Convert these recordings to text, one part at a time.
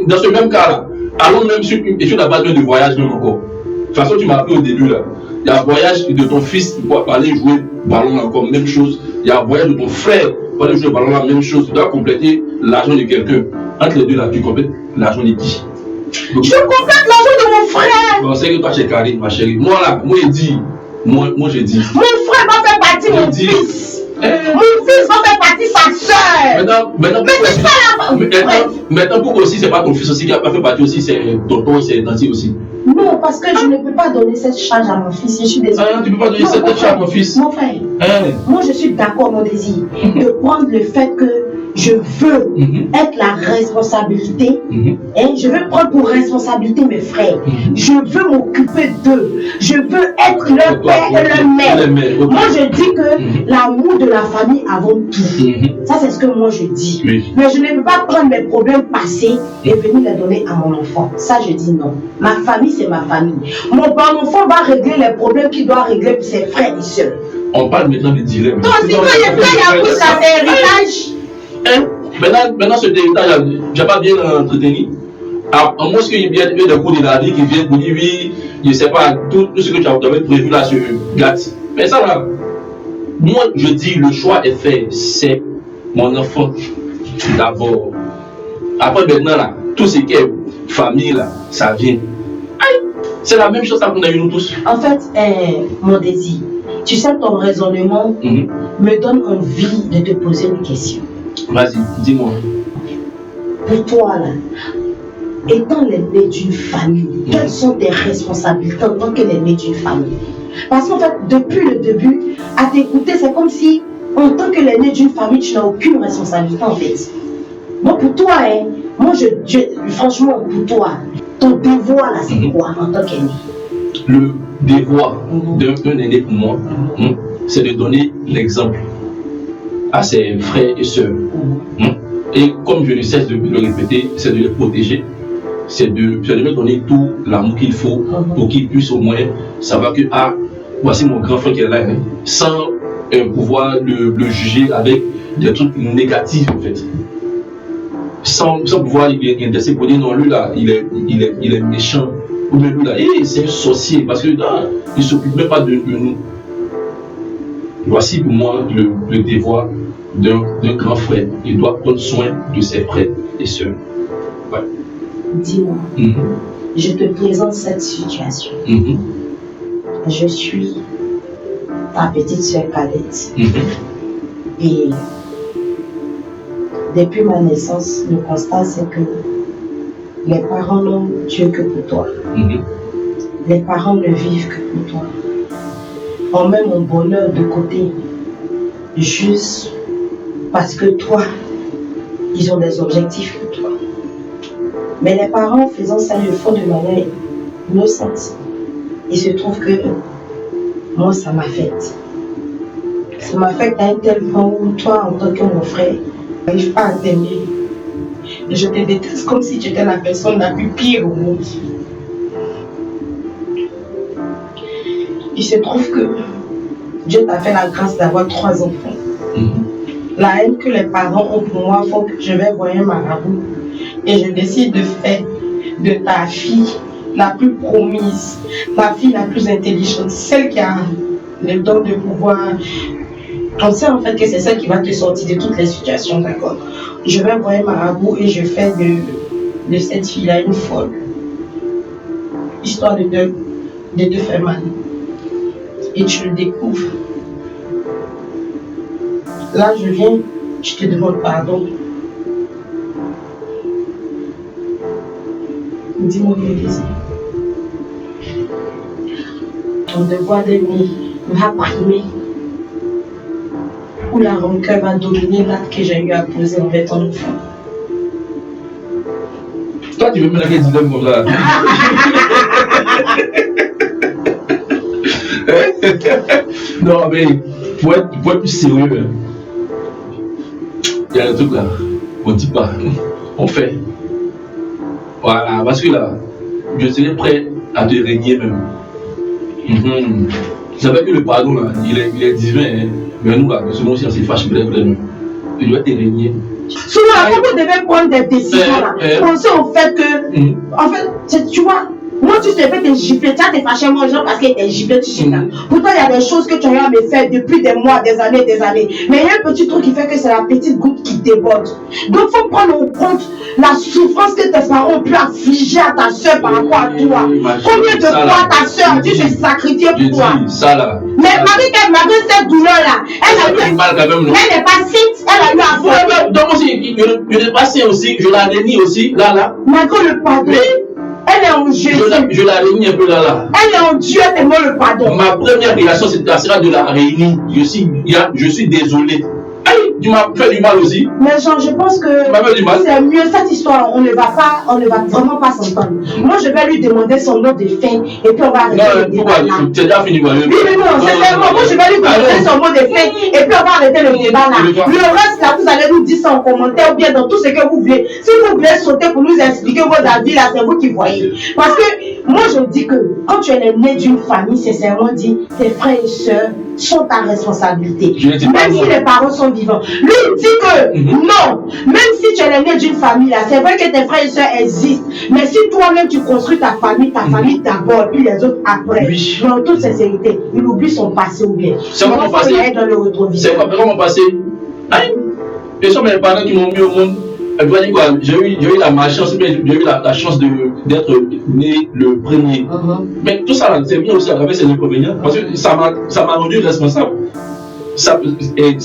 dans ce même cas-là, allons même sur la base de voyage même encore. De toute façon, tu m'as appris au début là. Il y a un voyage de ton fils pour aller jouer ballon là encore, même chose. Il y a un voyage de ton frère pour aller jouer ballon là, même chose. Tu dois compléter l'argent de quelqu'un. Entre les deux là, tu complètes l'argent de qui? Donc, je complète l'argent de mon frère. Bon, c'est que toi, tu es carré, ma chérie. Moi là, moi je dis. Moi je dis. Mon frère va faire partie de mon fils. Mon fils va faire partie de sa soeur. Maintenant, pourquoi aussi c'est pas ton fils aussi qui a pas fait partie aussi, c'est tonton, c'est Nancy aussi. Non, parce que je ne peux pas donner cette charge à mon fils. Je suis désolée. Tu ne peux pas donner cette charge à mon fils. Mon frère, moi je suis d'accord, mon désir, de prendre le fait que je veux être la responsabilité. Je veux prendre pour responsabilité mes frères. Je veux m'occuper d'eux. Je veux être leur père et leur mère. Moi je dis que l'amour de la famille avant tout. Ça c'est ce que moi je dis. Mais je ne peux pas prendre mes problèmes passés et venir les donner à mon enfant. Ça je dis non. Ma famille c'est ma famille. Mon enfant va régler les problèmes qu'il doit régler pour ses frères et soeurs. On parle maintenant de dilemme. Donc si quand les frères y a plus l'héritage. Maintenant ce héritage, je n'ai pas bien entretenu. À moins qu'il y ait bien des cours de la vie qui viennent pour dire oui, je ne sais pas, tout ce que tu avais prévu là sur Gatti. Mais ça là, moi je dis le choix est fait, c'est mon enfant d'abord. Après maintenant là, tout ce qui est famille là, ça vient. C'est la même chose qu'on a eu nous tous. En fait, mon désir, tu sais, ton raisonnement me donne envie de te poser une question. Vas-y, dis-moi. Pour toi, là, étant l'aîné d'une famille, quelles sont tes responsabilités en tant que l'aîné d'une famille? Parce qu'en fait, depuis le début, à t'écouter, c'est comme si, en tant que l'aîné d'une famille, tu n'as aucune responsabilité en fait. Bon, pour toi, moi, franchement, pour toi, ton devoir là, c'est quoi en tant qu'aîné? Le devoir d'un aîné pour moi, c'est de donner l'exemple à ses frères et sœurs. Et comme je ne cesse de le répéter, c'est de les protéger, c'est de leur donner tout l'amour qu'il faut pour qu'ils puissent au moins savoir que voici mon grand frère qui est là, sans pouvoir le juger avec des trucs négatifs en fait. Sans pouvoir intéresser pour dire non, lui là, il est méchant, ou bien lui là, c'est un sorcier, parce que il ne s'occupe même pas de nous. Voici pour moi le devoir d'un grand frère. Il doit prendre soin de ses frères et sœurs. Ouais. Dis-moi, je te présente cette situation. Je suis ta petite sœur cadette. Et depuis ma naissance, le constat c'est que les parents n'ont Dieu que pour toi. Les parents ne vivent que pour toi. On met mon bonheur de côté juste parce que toi, ils ont des objectifs pour toi. Mais les parents faisant ça le font de manière innocente. Il se trouve que moi, ça m'affecte. Ça m'affecte à un tel point où toi, en tant que mon frère, je n'arrive pas à t'aimer. Je te déteste comme si tu étais la personne la plus pire au monde. Il se trouve que Dieu t'a fait la grâce d'avoir 3 enfants. La haine que les parents ont pour moi font que je vais voir un marabout et je décide de faire de ta fille la plus promise, la fille la plus intelligente, celle qui a le don de pouvoir. On sait en fait que c'est celle qui va te sortir de toutes les situations, d'accord? Je vais voir un marabout et je fais de cette fille-là une folle, histoire de te faire mal. Et tu le découvres. Là, je viens, je te demande pardon. Dis-moi le désir. Ton devoir d'aimer va primer, ou la rancœur va dominer l'acte que j'ai eu à poser envers ton enfant. Toi, tu veux me laisser dire comme ça? Non, mais pour être plus sérieux, il y a un truc là, on ne dit pas, on fait. Voilà, parce que là, je serais prêt à te régner même. Vous savez que le pardon là, il est divin, hein? Mais nous là, ce moment-ci, on s'est fâché vraiment. il doit te régner. Souvent, quand vous devez prendre des décisions, là, pensez au fait que, en fait, tu vois, moi, tu te fais tes gifler, tu as tes fâchés, moi, genre, parce que t'es giflé, tu sais. Pourtant, il y a des choses que tu as me faire depuis des mois, des années. Mais il y a un petit truc qui fait que c'est la petite goutte qui déborde. Donc, il faut prendre en compte la souffrance que tes parents ont pu affliger à ta soeur par rapport à toi. Combien de fois ta soeur a dû se sacrifier pour toi? Ça là. Mais malgré cette douleur-là, elle n'est pas sainte, elle a eu à faire. Donc aussi, je l'ai passé aussi, je la renie aussi, là. Malgré le pardon. Elle est en Jésus. Je la réunis un peu là. Elle est en Dieu, tellement le pardon. Ma première réaction, sera de la réunir. Je suis désolé. Aïe, tu m'as fait du mal aussi. Mais Jean, je pense que c'est mieux cette histoire. On ne va vraiment pas s'entendre. Moi, je vais lui demander son nom de fin et puis on va arrêter le débat là. Tu as déjà fini. Oui, mais non, sincèrement, moi je vais lui demander son mot de fin et puis on va arrêter le débat là. Le reste là, vous allez nous dire ça en commentaire ou bien dans tout ce que vous voulez. Si vous voulez sauter pour nous expliquer vos avis là, c'est vous qui voyez. Parce que moi je dis que quand tu es né d'une famille, sincèrement dit, tes frères et sœurs sont ta responsabilité. Même si les parents sont vivants. Lui il dit que non, même si tu es né d'une famille là, c'est vrai que tes frères et sœurs existent, mais si toi-même tu construis ta famille d'abord, puis les autres après, mais en toute sincérité, il oublie son passé ou bien. C'est quoi mon passé? C'est quoi mon passé? Ce sont mes parents qui m'ont mis au monde. J'ai eu la malchance, j'ai eu la chance d'être né le premier. Mais tout ça, c'est bien aussi à travers ses inconvénients, parce que ça m'a rendu responsable. Ça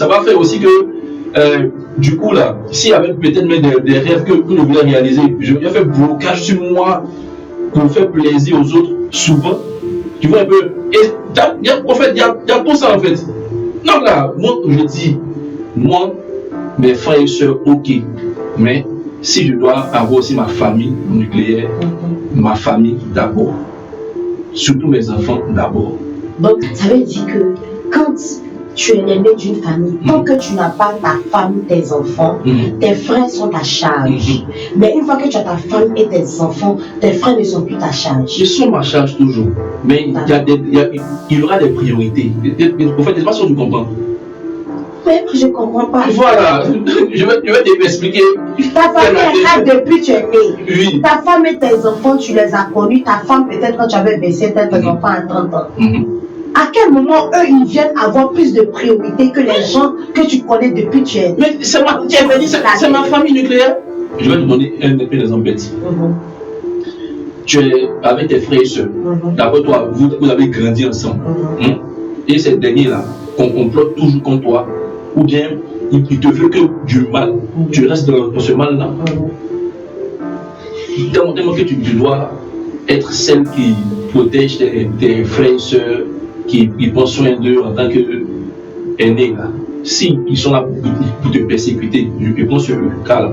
va faire aussi que, du coup, là, s'il y avait peut-être même des rêves que je voulais réaliser, je vais faire blocage sur moi pour faire plaisir aux autres, souvent. Tu vois un peu. Et il y a tout ça en fait. Donc là, moi, je dis, moi, mes frères et sœurs, ok. Mais si je dois avoir aussi ma famille nucléaire, ma famille d'abord. Surtout mes enfants d'abord. Donc, ça veut dire que quand tu es l'aîné d'une famille, tant que tu n'as pas ta femme, tes enfants, tes frères sont ta charge. Mais une fois que tu as ta femme et tes enfants, tes frères ne sont plus ta charge. Ils sont ma charge toujours. Mais il y aura des priorités. En fait, c'est pas sûr que tu comprends. Mais je ne comprends pas. Voilà, je vais t'expliquer. Ta famille est là depuis que tu es né. Oui. Ta femme et tes enfants, tu les as connus. Ta femme, peut-être quand tu avais baissé, tes enfants à 30 ans. À quel moment, eux, ils viennent avoir plus de priorité que les gens que tu connais depuis que tu es né? Mais c'est ma famille nucléaire. Je vais te donner un exemple bête. Tu es avec tes frères et soeurs. D'abord, toi, vous avez grandi ensemble. Et ces derniers-là, qu'on complote toujours contre toi, ou bien il te veut que du mal. Tu restes dans ce mal-là. Tellement que tu dois être celle qui protège tes frères et sœurs, qui prend soin d'eux en tant qu'aînés. Si ils sont là pour te persécuter, je pense sur le cas là.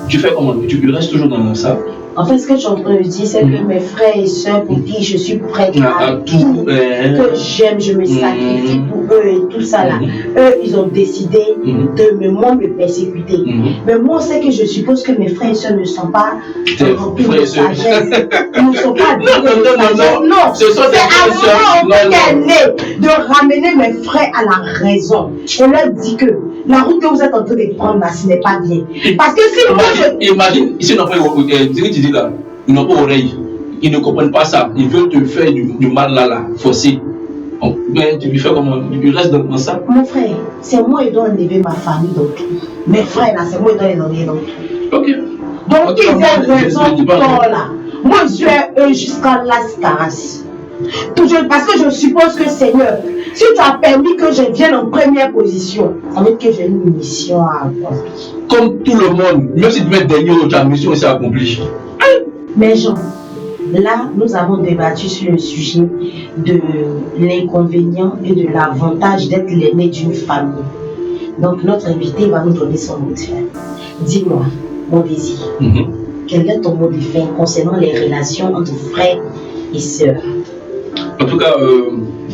Tu fais comment? Tu restes toujours dans ça. En fait, ce que je suis en train de dire, c'est que mes frères et sœurs, pour qui je suis prête à tout, que j'aime, je me sacrifie pour eux et tout ça là. Eux, ils ont décidé de me persécuter. Mais moi, c'est que je suppose que mes frères et sœurs ne sont pas remplis de sagesse. Ils ne sont pas non. Ce sont c'est à moi, en né, de ramener mes frères à la raison. Je leur dis que la route que vous êtes en train de prendre là, ce n'est pas bien. Parce que si moi Imagine, ici, ils n'ont pas oreille. Ils ne comprennent pas ça. Ils veulent te faire du mal là, forcé. Mais tu lui fais comment? Tu restes dans ça? Mon frère, c'est moi qui dois enlever ma famille dans tout. Mes frères là, c'est moi qui dois les enlever dans tout. Ok. Donc ils ont raison là. Moi je suis eux jusqu'à Las Caras. Toujours parce que je suppose que Seigneur, si tu as permis que je vienne en première position, ça veut dire que j'ai une mission à accomplir. Comme tout le monde, même si tu mets dernier, tu as une mission aussi accomplie. Mais Jean, là, nous avons débattu sur le sujet de l'inconvénient et de l'avantage d'être l'aîné d'une famille. Donc, notre invité va nous donner son mot de fin. Dis-moi, mon désir, quel est ton mot de fin concernant les relations entre frères et sœurs? En tout cas,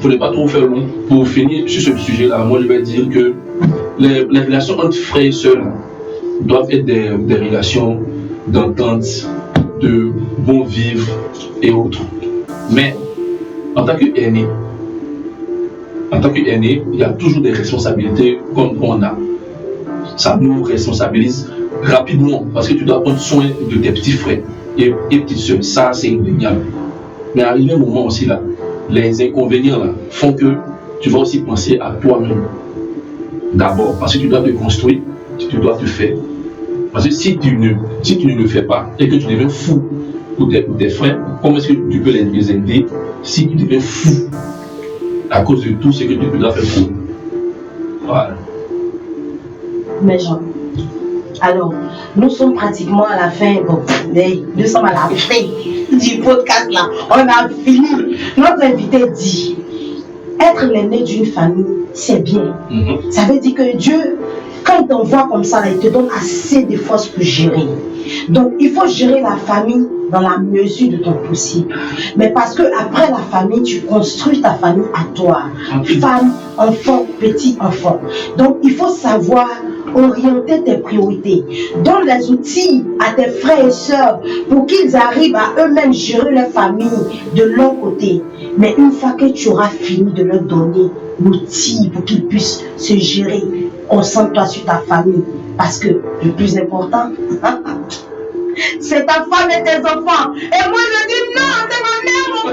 pour ne pas trop faire long, pour finir sur ce sujet-là, moi je vais dire que les relations entre frères et sœurs doivent être des relations d'entente, de bon vivre et autres. Mais en tant qu'aîné, il y a toujours des responsabilités qu'on a. ça nous responsabilise rapidement parce que tu dois prendre soin de tes petits frères et petites soeurs. Ça, c'est indéniable. Mais arrivé un moment aussi là, les inconvénients là font que tu vas aussi penser à toi-même. D'abord, parce que tu dois te construire, tu dois te faire. Parce que si tu ne le fais pas et que tu deviens fou pour tes frères, comment est-ce que tu peux les aider si tu deviens fou à cause de tout ce que tu dois faire pour eux? Voilà. Mais Jean, alors, nous sommes pratiquement à la fin. Bon, nous sommes à la fin du podcast là. On a fini. Notre invité dit, être l'aîné d'une famille, c'est bien. Ça veut dire que Dieu, quand il t'envoie comme ça, là, il te donne assez de force pour gérer. Donc, il faut gérer la famille dans la mesure de ton possible. Mais parce que après la famille, tu construis ta famille à toi. Femme, enfant, petit enfant. Donc, il faut savoir orienter tes priorités. Donne les outils à tes frères et sœurs pour qu'ils arrivent à eux-mêmes gérer leur famille de leur côté. Mais une fois que tu auras fini de leur donner l'outil pour qu'ils puissent se gérer, concentre-toi sur ta famille. Parce que le plus important, c'est ta femme et tes enfants. Et moi je dis non, c'est ma mère, mon